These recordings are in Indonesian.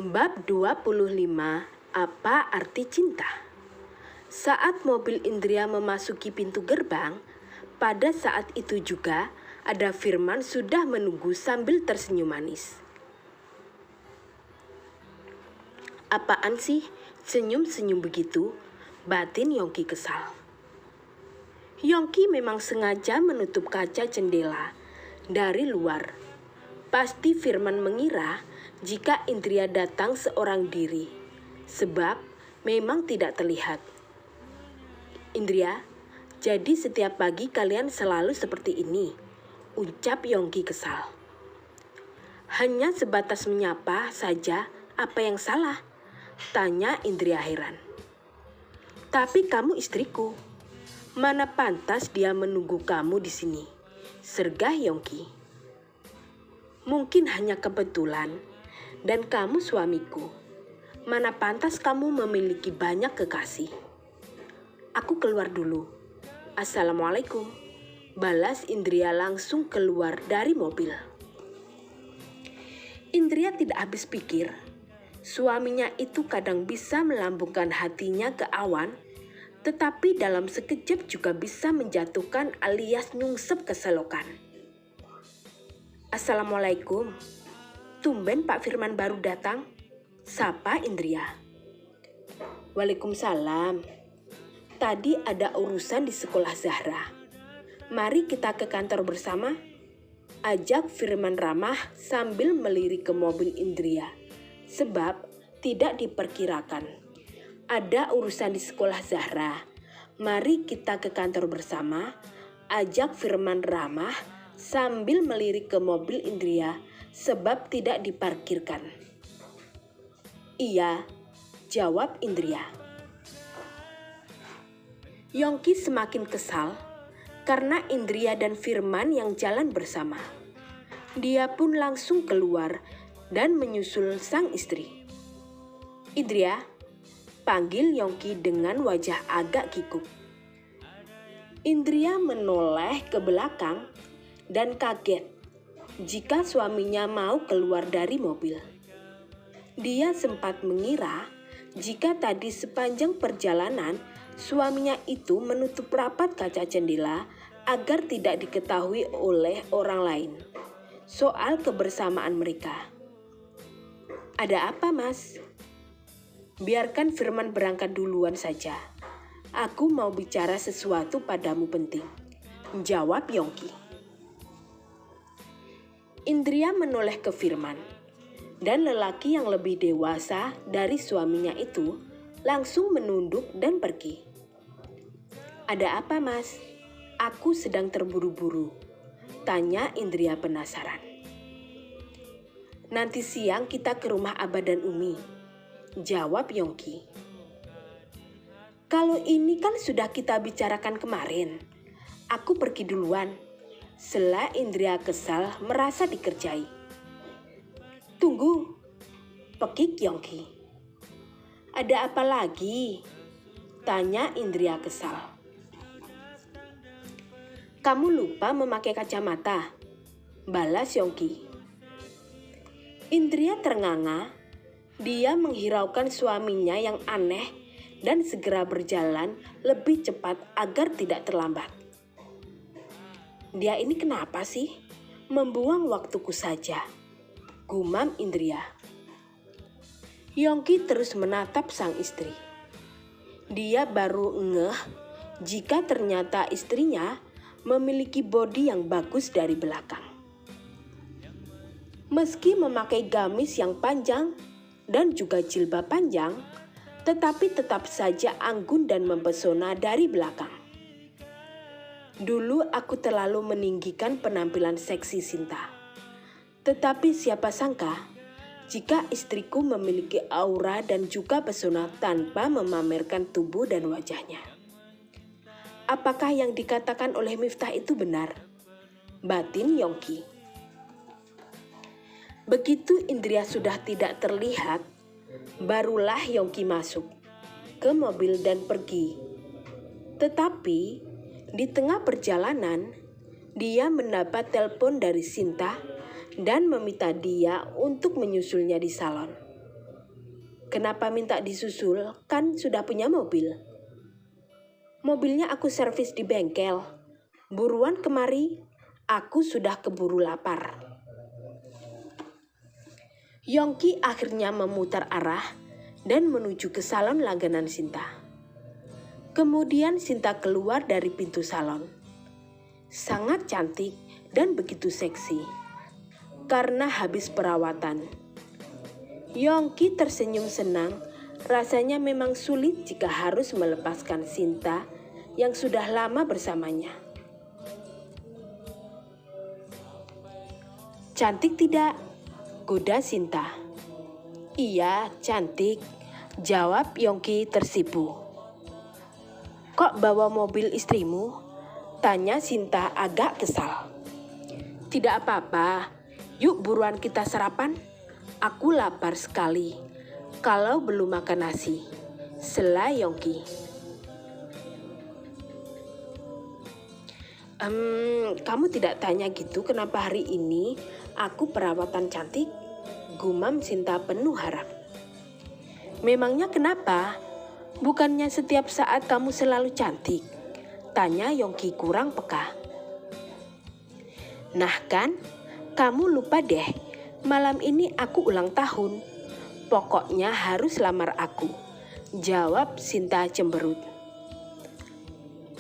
Bab 25. Apa arti cinta? Saat mobil Indria memasuki pintu gerbang, pada saat itu juga ada Firman sudah menunggu sambil tersenyum manis. Apaan sih senyum-senyum begitu? Batin Yongki kesal. Yongki memang sengaja menutup kaca jendela dari luar. Pasti Firman mengira jika Indria datang seorang diri, sebab memang tidak terlihat. Indria, jadi setiap pagi kalian selalu seperti ini, ucap Yongki kesal. Hanya sebatas menyapa saja, apa yang salah? Tanya Indria heran. Tapi kamu istriku, mana pantas dia menunggu kamu di sini, sergah Yongki. Mungkin hanya kebetulan, dan kamu suamiku. Mana pantas kamu memiliki banyak kekasih. Aku keluar dulu. Assalamualaikum. Balas Indria langsung keluar dari mobil. Indria tidak habis pikir. Suaminya itu kadang bisa melambungkan hatinya ke awan, tetapi dalam sekejap juga bisa menjatuhkan alias nyungsep ke selokan. Assalamualaikum. Tumben Pak Firman baru datang, sapa Indria. Waalaikumsalam. Tadi ada urusan di sekolah Zahra. Mari kita ke kantor bersama, ajak Firman ramah sambil melirik ke mobil Indria. Sebab tidak diperkirakan. Ada urusan di sekolah Zahra. Mari kita ke kantor bersama, ajak Firman ramah sambil melirik ke mobil Indria. Sebab tidak diparkirkan. Iya, jawab Indria. Yongki semakin kesal karena Indria dan Firman yang jalan bersama. Dia pun langsung keluar dan menyusul sang istri. Indria, panggil Yongki dengan wajah agak kikuk. Indria menoleh ke belakang dan kaget jika suaminya mau keluar dari mobil. Dia sempat mengira jika tadi sepanjang perjalanan suaminya itu menutup rapat kaca jendela agar tidak diketahui oleh orang lain soal kebersamaan mereka. Ada apa, Mas? Biarkan Firman berangkat duluan saja. Aku mau bicara sesuatu padamu penting, jawab Yongki. Indria menoleh ke Firman, dan lelaki yang lebih dewasa dari suaminya itu langsung menunduk dan pergi. Ada apa, Mas? Aku sedang terburu-buru, tanya Indria penasaran. Nanti siang kita ke rumah Abah dan Umi, jawab Yongki. Kalau ini kan sudah kita bicarakan kemarin, aku pergi duluan. Sela Indria kesal merasa dikerjai. Tunggu, pekik Yongki. Ada apa lagi? Tanya Indria kesal. Kamu lupa memakai kacamata, balas Yongki. Indria ternganga. Dia menghiraukan suaminya yang aneh dan segera berjalan lebih cepat agar tidak terlambat. Dia ini kenapa sih? Membuang waktuku saja, gumam Indria. Yongki terus menatap sang istri. Dia baru ngeh jika ternyata istrinya memiliki bodi yang bagus dari belakang. Meski memakai gamis yang panjang dan juga jilbab panjang, tetapi tetap saja anggun dan mempesona dari belakang. Dulu aku terlalu meninggikan penampilan seksi Sinta. Tetapi siapa sangka jika istriku memiliki aura dan juga pesona tanpa memamerkan tubuh dan wajahnya. Apakah yang dikatakan oleh Miftah itu benar? Batin Yongki. Begitu Indria sudah tidak terlihat, barulah Yongki masuk ke mobil dan pergi. Tetapi di tengah perjalanan, dia mendapat telepon dari Sinta dan meminta dia untuk menyusulnya di salon. Kenapa minta disusul? Kan sudah punya mobil. Mobilnya aku servis di bengkel. Buruan kemari, aku sudah keburu lapar. Yongki akhirnya memutar arah dan menuju ke salon langganan Sinta. Kemudian Sinta keluar dari pintu salon. Sangat cantik dan begitu seksi. Karena habis perawatan. Yongki tersenyum senang, rasanya memang sulit jika harus melepaskan Sinta yang sudah lama bersamanya. Cantik tidak? Goda Sinta. Iya, cantik, jawab Yongki tersipu. Kok bawa mobil istrimu? Tanya Sinta agak kesal. Tidak apa-apa, yuk buruan kita sarapan. Aku lapar sekali, kalau belum makan nasi. Sela Yongki. Kamu tidak tanya gitu kenapa hari ini aku perawatan cantik? Gumam Sinta penuh harap. Memangnya kenapa? Bukannya setiap saat kamu selalu cantik? Tanya Yongki kurang peka. Nah kan, kamu lupa deh. Malam ini aku ulang tahun. Pokoknya harus lamar aku. Jawab Sinta cemberut.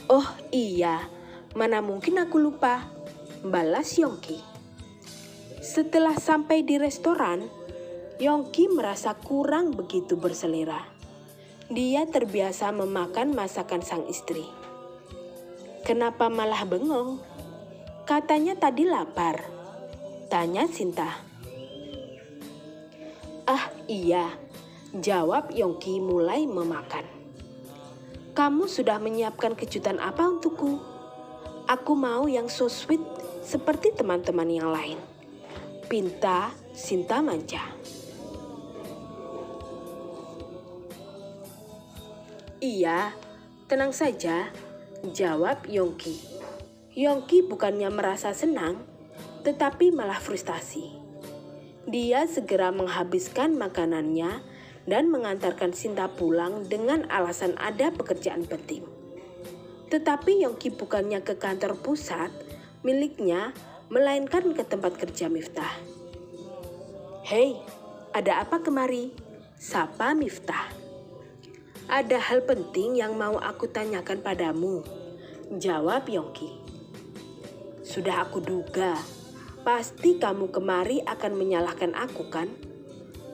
Oh iya, mana mungkin aku lupa. Balas Yongki. Setelah sampai di restoran, Yongki merasa kurang begitu berselera. Dia terbiasa memakan masakan sang istri. Kenapa malah bengong? Katanya tadi lapar. Tanya Sinta. Ah iya, jawab Yongki mulai memakan. Kamu sudah menyiapkan kejutan apa untukku? Aku mau yang so sweet seperti teman-teman yang lain. Pinta Sinta manja. Iya, tenang saja, jawab Yongki. Yongki bukannya merasa senang, tetapi malah frustasi. Dia segera menghabiskan makanannya dan mengantarkan Sinta pulang dengan alasan ada pekerjaan penting. Tetapi Yongki bukannya ke kantor pusat miliknya, melainkan ke tempat kerja Miftah. Hei, ada apa kemari? Sapa Miftah. Ada hal penting yang mau aku tanyakan padamu, jawab Yongki. Sudah aku duga. Pasti kamu kemari akan menyalahkan aku kan?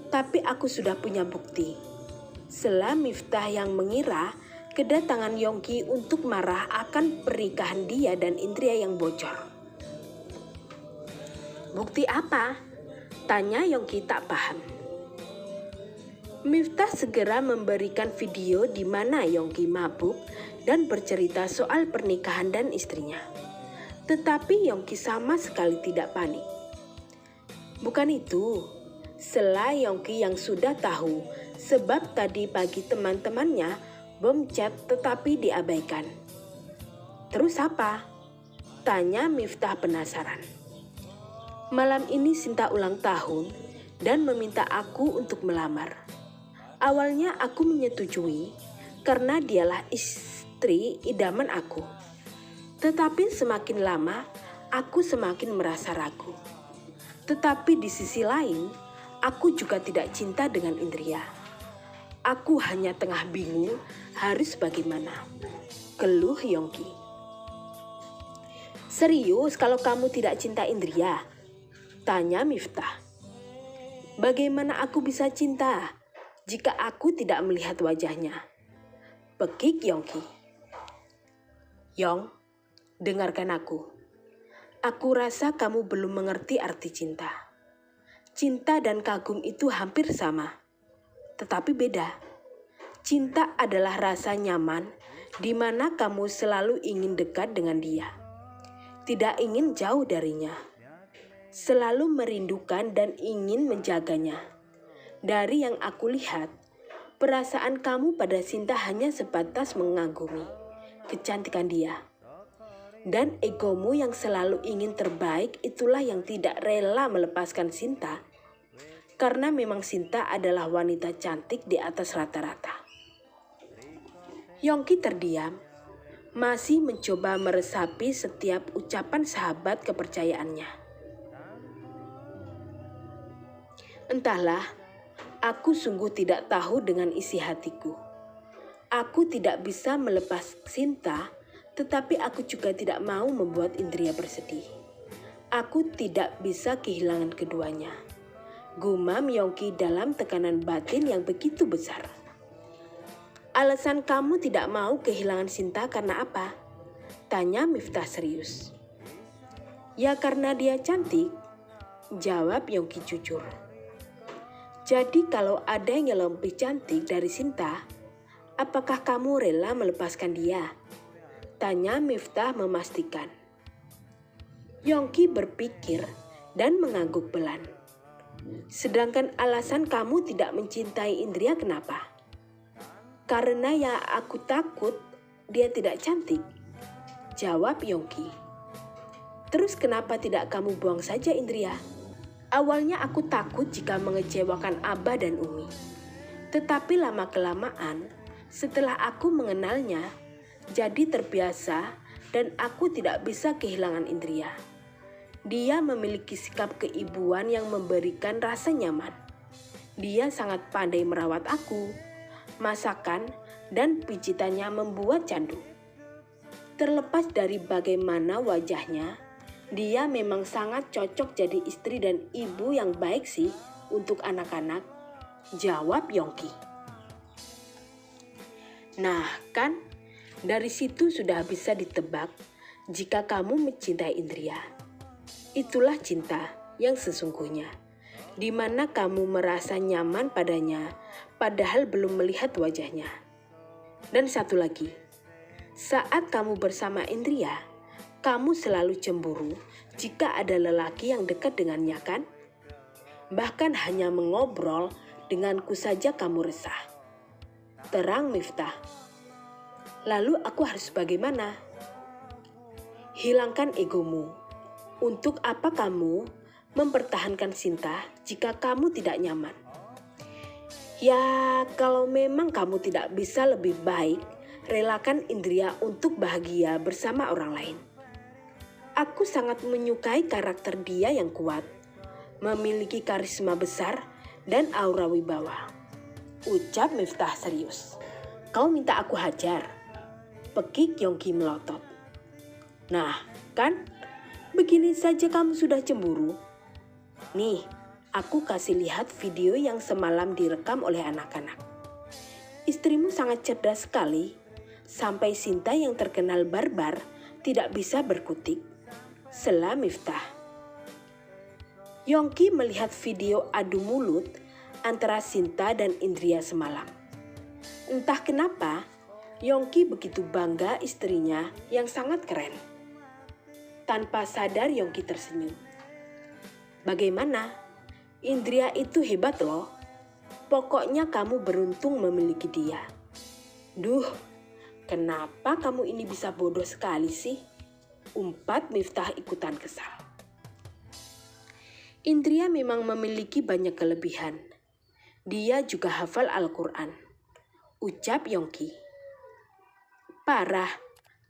Tapi aku sudah punya bukti. Sela Miftah yang mengira kedatangan Yongki untuk marah akan pernikahan dia dan Indria yang bocor. Bukti apa? Tanya Yongki tak paham. Miftah segera memberikan video di mana Yongki mabuk dan bercerita soal pernikahan dan istrinya. Tetapi Yongki sama sekali tidak panik. Bukan itu, sela Yongki yang sudah tahu sebab tadi pagi teman-temannya bom chat tetapi diabaikan. Terus apa? Tanya Miftah penasaran. Malam ini Sinta ulang tahun dan meminta aku untuk melamar. Awalnya aku menyetujui karena dialah istri idaman aku. Tetapi semakin lama, aku semakin merasa ragu. Tetapi di sisi lain, aku juga tidak cinta dengan Indria. Aku hanya tengah bingung harus bagaimana. Keluh Yongki. Serius kalau kamu tidak cinta Indria? Tanya Miftah. Bagaimana aku bisa cinta jika aku tidak melihat wajahnya? Pekik Yongki. Yong, dengarkan aku. Aku rasa kamu belum mengerti arti cinta. Cinta dan kagum itu hampir sama, tetapi beda. Cinta adalah rasa nyaman di mana kamu selalu ingin dekat dengan dia. Tidak ingin jauh darinya. Selalu merindukan dan ingin menjaganya. Dari yang aku lihat, perasaan kamu pada Sinta hanya sebatas mengagumi kecantikan dia. Dan egomu yang selalu ingin terbaik itulah yang tidak rela melepaskan Sinta. karena memang Sinta adalah wanita cantik di atas rata-rata. Yongki terdiam, masih mencoba meresapi setiap ucapan sahabat kepercayaannya. Entahlah, aku sungguh tidak tahu dengan isi hatiku. Aku tidak bisa melepas Sinta, tetapi aku juga tidak mau membuat Indria bersedih. Aku tidak bisa kehilangan keduanya. Gumam Yongki dalam tekanan batin yang begitu besar. Alasan kamu tidak mau kehilangan Sinta karena apa? Tanya Miftah serius. Ya karena dia cantik, jawab Yongki jujur. Jadi kalau ada yang lebih cantik dari Sinta, apakah kamu rela melepaskan dia? Tanya Miftah memastikan. Yongki berpikir dan mengangguk pelan. Sedangkan alasan kamu tidak mencintai Indria kenapa? Karena ya aku takut dia tidak cantik, jawab Yongki. Terus kenapa tidak kamu buang saja Indria? Awalnya aku takut jika mengecewakan Abah dan Umi. Tetapi lama-kelamaan, setelah aku mengenalnya, jadi terbiasa dan aku tidak bisa kehilangan Indria. Dia memiliki sikap keibuan yang memberikan rasa nyaman. Dia sangat pandai merawat aku, masakan dan pijitannya membuat candu. Terlepas dari bagaimana wajahnya, dia memang sangat cocok jadi istri dan ibu yang baik sih untuk anak-anak, jawab Yongki. Nah kan, dari situ sudah bisa ditebak jika kamu mencintai Indria. Itulah cinta yang sesungguhnya, di mana kamu merasa nyaman padanya, padahal belum melihat wajahnya. Dan satu lagi, saat kamu bersama Indria, kamu selalu cemburu jika ada lelaki yang dekat dengannya kan? Bahkan hanya mengobrol denganku saja kamu resah. Terang Miftah. Lalu aku harus bagaimana? Hilangkan egomu. Untuk apa kamu mempertahankan Sinta jika kamu tidak nyaman? Ya, kalau memang kamu tidak bisa lebih baik, relakan Indria untuk bahagia bersama orang lain. Aku sangat menyukai karakter dia yang kuat, memiliki karisma besar dan aura wibawa. Ucap Miftah serius. Kau minta aku hajar? Pekik Yongki melotot. Nah, kan? Begini saja kamu sudah cemburu. Nih, aku kasih lihat video yang semalam direkam oleh anak-anak. Istrimu sangat cerdas sekali, sampai Sinta yang terkenal barbar tidak bisa berkutik. Sela Miftah. Yongki melihat video adu mulut antara Sinta dan Indria semalam. Entah kenapa, Yongki begitu bangga istrinya yang sangat keren. Tanpa sadar Yongki tersenyum. Bagaimana? Indria itu hebat loh. Pokoknya kamu beruntung memiliki dia. Duh, kenapa kamu ini bisa bodoh sekali sih? Umpat Miftah ikutan kesal. Indria memang memiliki banyak kelebihan. Dia juga hafal Al-Quran. Ucap Yongki. Parah,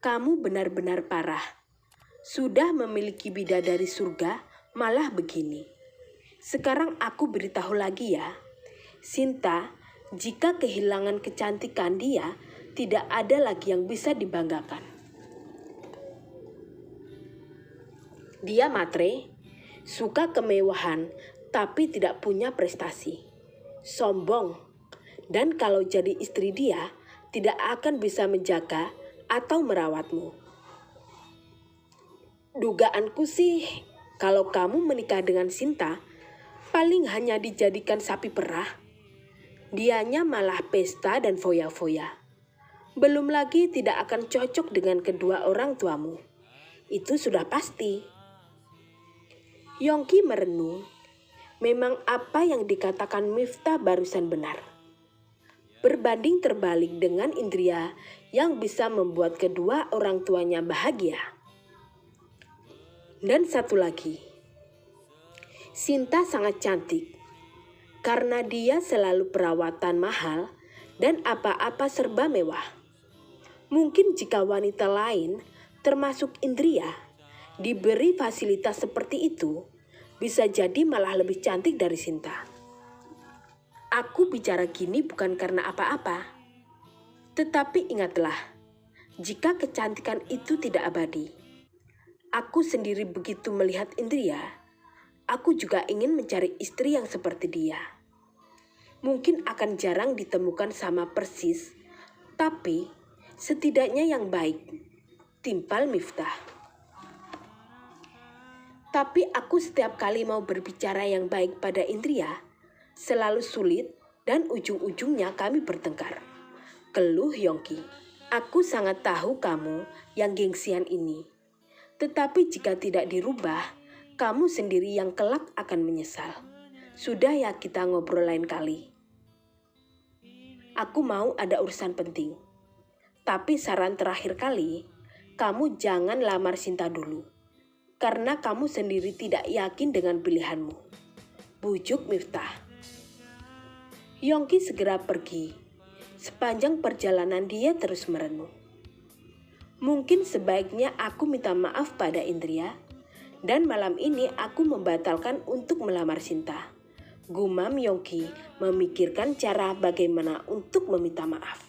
kamu benar-benar parah. Sudah memiliki bidadari surga, malah begini. Sekarang aku beritahu lagi ya. Sinta, jika kehilangan kecantikan dia, tidak ada lagi yang bisa dibanggakan. Dia matre, suka kemewahan, tapi tidak punya prestasi. Sombong, dan kalau jadi istri dia, tidak akan bisa menjaga atau merawatmu. Dugaanku sih, kalau kamu menikah dengan Sinta, paling hanya dijadikan sapi perah. Dianya malah pesta dan foya-foya. Belum lagi tidak akan cocok dengan kedua orang tuamu. Itu sudah pasti. Yongki merenung. Memang apa yang dikatakan Miftah barusan benar. Berbanding terbalik dengan Indria yang bisa membuat kedua orang tuanya bahagia. Dan satu lagi, Sinta sangat cantik. karena dia selalu perawatan mahal dan apa-apa serba mewah. Mungkin jika wanita lain, termasuk Indria, diberi fasilitas seperti itu, bisa jadi malah lebih cantik dari Sinta. Aku bicara gini bukan karena apa-apa. Tetapi ingatlah, jika kecantikan itu tidak abadi, aku sendiri begitu melihat Indria, aku juga ingin mencari istri yang seperti dia. Mungkin akan jarang ditemukan sama persis, tapi setidaknya yang baik. Timpal Miftah. Tapi aku setiap kali mau berbicara yang baik pada Indria, selalu sulit dan ujung-ujungnya kami bertengkar. Keluh Yongki. Aku sangat tahu kamu yang gengsian ini. Tetapi jika tidak dirubah, kamu sendiri yang kelak akan menyesal. Sudah ya, kita ngobrol lain kali. Aku mau ada urusan penting. Tapi saran terakhir kali, kamu jangan lamar Sinta dulu. Karena kamu sendiri tidak yakin dengan pilihanmu. Bujuk Miftah. Yongki segera pergi. Sepanjang perjalanan dia terus merenung. Mungkin sebaiknya aku minta maaf pada Indria. Dan malam ini aku membatalkan untuk melamar Sinta. Gumam Yongki memikirkan cara bagaimana untuk meminta maaf.